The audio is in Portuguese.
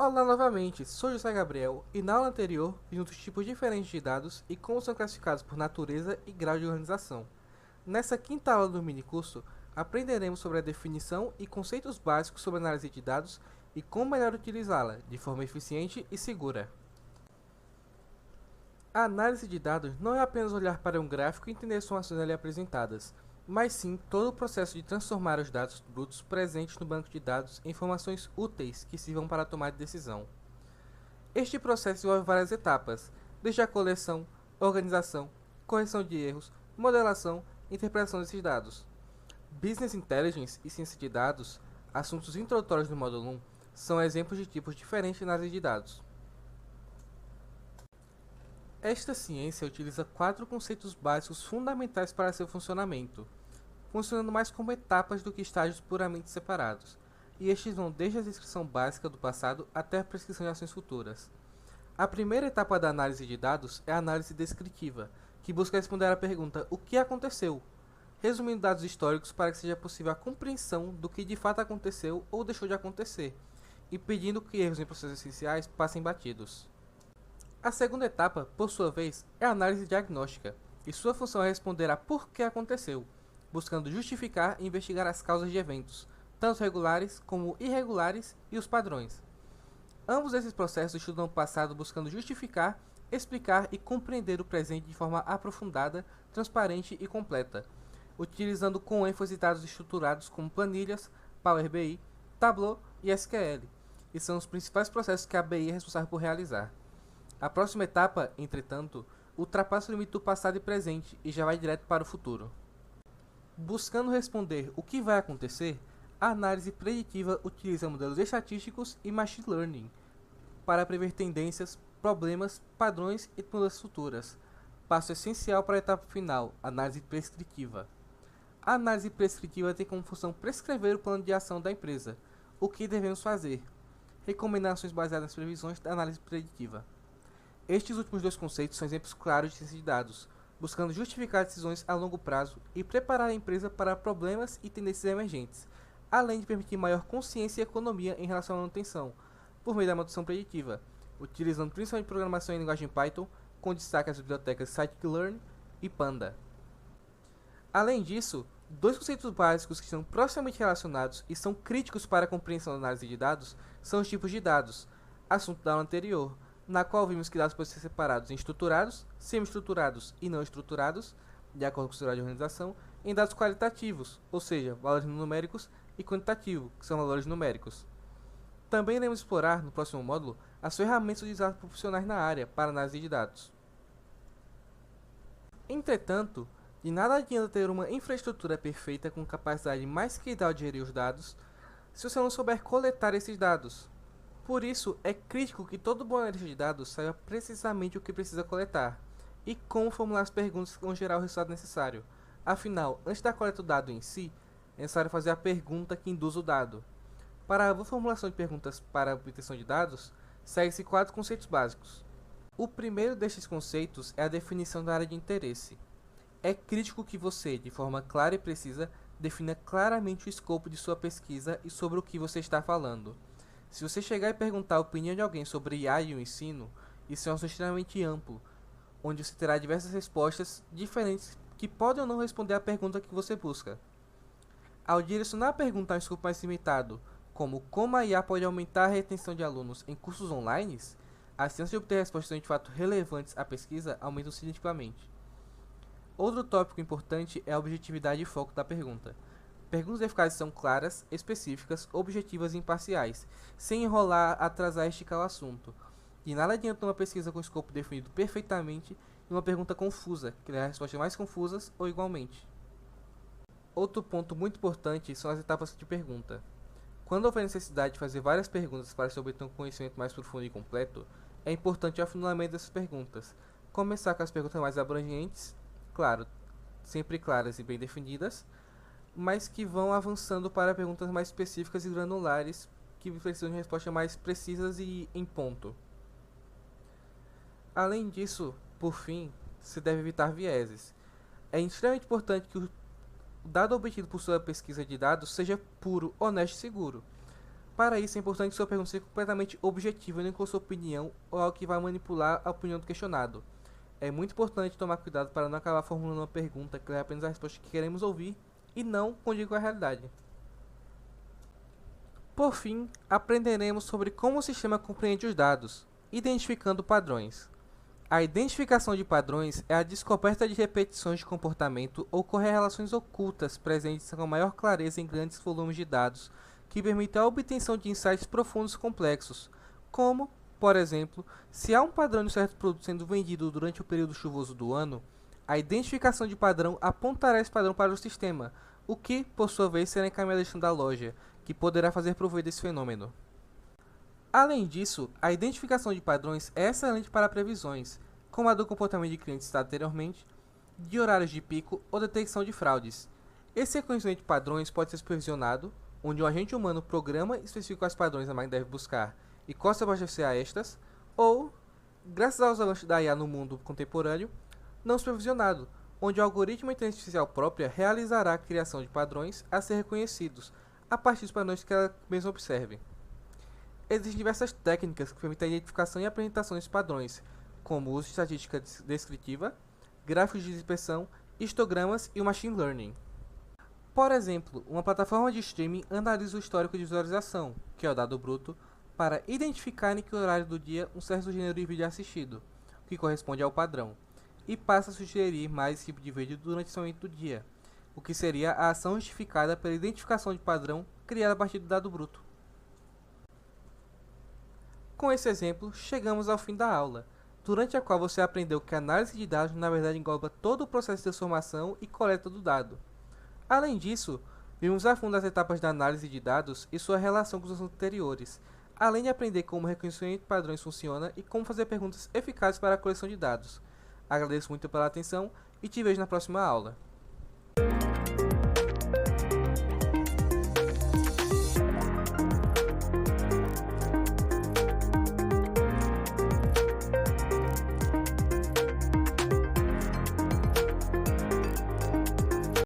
Olá novamente, sou José Gabriel e na aula anterior vimos os tipos diferentes de dados e como são classificados por natureza e grau de organização. Nessa quinta aula do minicurso, aprenderemos sobre a definição e conceitos básicos sobre análise de dados e como melhor utilizá-la de forma eficiente e segura. A análise de dados não é apenas olhar para um gráfico e entender as informações ali apresentadas, mas sim todo o processo de transformar os dados brutos presentes no banco de dados em informações úteis que sirvam para a tomada de decisão. Este processo envolve várias etapas, desde a coleção, organização, correção de erros, modelação e interpretação desses dados. Business Intelligence e ciência de dados, assuntos introdutórios do módulo 1, são exemplos de tipos diferentes de análise de dados. Esta ciência utiliza 4 conceitos básicos fundamentais para seu funcionamento, funcionando mais como etapas do que estágios puramente separados, e estes vão desde a descrição básica do passado até a prescrição de ações futuras. A primeira etapa da análise de dados é a análise descritiva, que busca responder à pergunta "o que aconteceu?", resumindo dados históricos para que seja possível a compreensão do que de fato aconteceu ou deixou de acontecer, e pedindo que erros em processos essenciais passem batidos. A segunda etapa, por sua vez, é a análise diagnóstica, e sua função é responder a por que aconteceu, buscando justificar e investigar as causas de eventos, tanto regulares como irregulares, e os padrões. Ambos esses processos estudam o passado buscando justificar, explicar e compreender o presente de forma aprofundada, transparente e completa, utilizando com ênfase dados estruturados como planilhas, Power BI, Tableau e SQL, e são os principais processos que a BI é responsável por realizar. A próxima etapa, entretanto, ultrapassa o limite do passado e presente e já vai direto para o futuro. Buscando responder o que vai acontecer, a análise preditiva utiliza modelos estatísticos e machine learning para prever tendências, problemas, padrões e mudanças futuras. Passo essencial para a etapa final, análise prescritiva. A análise prescritiva tem como função prescrever o plano de ação da empresa, o que devemos fazer, recomendações baseadas nas previsões da análise preditiva. Estes últimos dois conceitos são exemplos claros de ciência de dados, buscando justificar decisões a longo prazo e preparar a empresa para problemas e tendências emergentes, além de permitir maior consciência e economia em relação à manutenção, por meio da manutenção preditiva, utilizando principalmente programação em linguagem Python, com destaque às bibliotecas Scikit-learn e Panda. Além disso, dois conceitos básicos que estão proximamente relacionados e são críticos para a compreensão da análise de dados são os tipos de dados, assunto da aula anterior, na qual vimos que dados podem ser separados em estruturados, semi-estruturados e não estruturados, de acordo com o grau de organização, em dados qualitativos, ou seja, valores numéricos, e quantitativo, que são valores numéricos. Também iremos explorar, no próximo módulo, as ferramentas utilizadas por profissionais na área para análise de dados. Entretanto, de nada adianta ter uma infraestrutura perfeita com capacidade mais que ideal de gerir os dados, se você não souber coletar esses dados. Por isso, é crítico que todo bom analista de dados saiba precisamente o que precisa coletar, e como formular as perguntas que vão gerar o resultado necessário. Afinal, antes da coleta do dado em si, é necessário fazer a pergunta que induz o dado. Para a boa formulação de perguntas para a obtenção de dados, segue-se 4 conceitos básicos. O primeiro destes conceitos é a definição da área de interesse. É crítico que você, de forma clara e precisa, defina claramente o escopo de sua pesquisa e sobre o que você está falando. Se você chegar e perguntar a opinião de alguém sobre IA e o ensino, isso é um assunto extremamente amplo, onde você terá diversas respostas diferentes que podem ou não responder à pergunta que você busca. Ao direcionar a pergunta a um escopo mais limitado, como a IA pode aumentar a retenção de alunos em cursos online, as chances de obter respostas de fato relevantes à pesquisa aumentam significativamente. Outro tópico importante é a objetividade e foco da pergunta. Perguntas eficazes são claras, específicas, objetivas e imparciais, sem enrolar, atrasar e esticar o assunto. De nada adianta uma pesquisa com escopo definido perfeitamente e uma pergunta confusa, que leva a respostas mais confusas ou igualmente. Outro ponto muito importante são as etapas de pergunta. Quando houver necessidade de fazer várias perguntas para se obter um conhecimento mais profundo e completo, é importante o afunilamento dessas perguntas. Começar com as perguntas mais abrangentes, claro, sempre claras e bem definidas, mas que vão avançando para perguntas mais específicas e granulares, que precisam de respostas mais precisas e em ponto. Além disso, por fim, se deve evitar vieses. É extremamente importante que o dado obtido por sua pesquisa de dados seja puro, honesto e seguro. Para isso, é importante que sua pergunta seja completamente objetiva, nem com sua opinião ou algo que vai manipular a opinião do questionado. É muito importante tomar cuidado para não acabar formulando uma pergunta que leve apenas a resposta que queremos ouvir e não condiga com a realidade. Por fim, aprenderemos sobre como o sistema compreende os dados, identificando padrões. A identificação de padrões é a descoberta de repetições de comportamento ou correlações ocultas presentes com maior clareza em grandes volumes de dados, que permitem a obtenção de insights profundos e complexos, como, por exemplo, se há um padrão de um certo produto sendo vendido durante o período chuvoso do ano, a identificação de padrão apontará esse padrão para o sistema, o que, por sua vez, será encaminhado à gestão da loja, que poderá fazer proveito desse fenômeno. Além disso, a identificação de padrões é excelente para previsões, como a do comportamento de clientes citado anteriormente, de horários de pico ou detecção de fraudes. Esse reconhecimento de padrões pode ser supervisionado, onde um agente humano programa e especifica quais padrões a máquina deve buscar e quais pode associar a estas, ou, graças aos avanços da IA no mundo contemporâneo, não supervisionado, onde o algoritmo de inteligência artificial própria realizará a criação de padrões a ser reconhecidos, a partir dos padrões que ela mesma observe. Existem diversas técnicas que permitem a identificação e apresentação desses padrões, como o uso de estatística descritiva, gráficos de dispersão, histogramas e o machine learning. Por exemplo, uma plataforma de streaming analisa o histórico de visualização, que é o dado bruto, para identificar em que horário do dia um certo gênero de vídeo é assistido, o que corresponde ao padrão, e passa a sugerir mais esse tipo de vídeo durante esse momento do dia, o que seria a ação justificada pela identificação de padrão criada a partir do dado bruto. Com esse exemplo, chegamos ao fim da aula, durante a qual você aprendeu que a análise de dados na verdade engloba todo o processo de transformação e coleta do dado. Além disso, vimos a fundo as etapas da análise de dados e sua relação com os assuntos anteriores, além de aprender como o reconhecimento de padrões funciona e como fazer perguntas eficazes para a coleção de dados. Agradeço muito pela atenção e te vejo na próxima aula.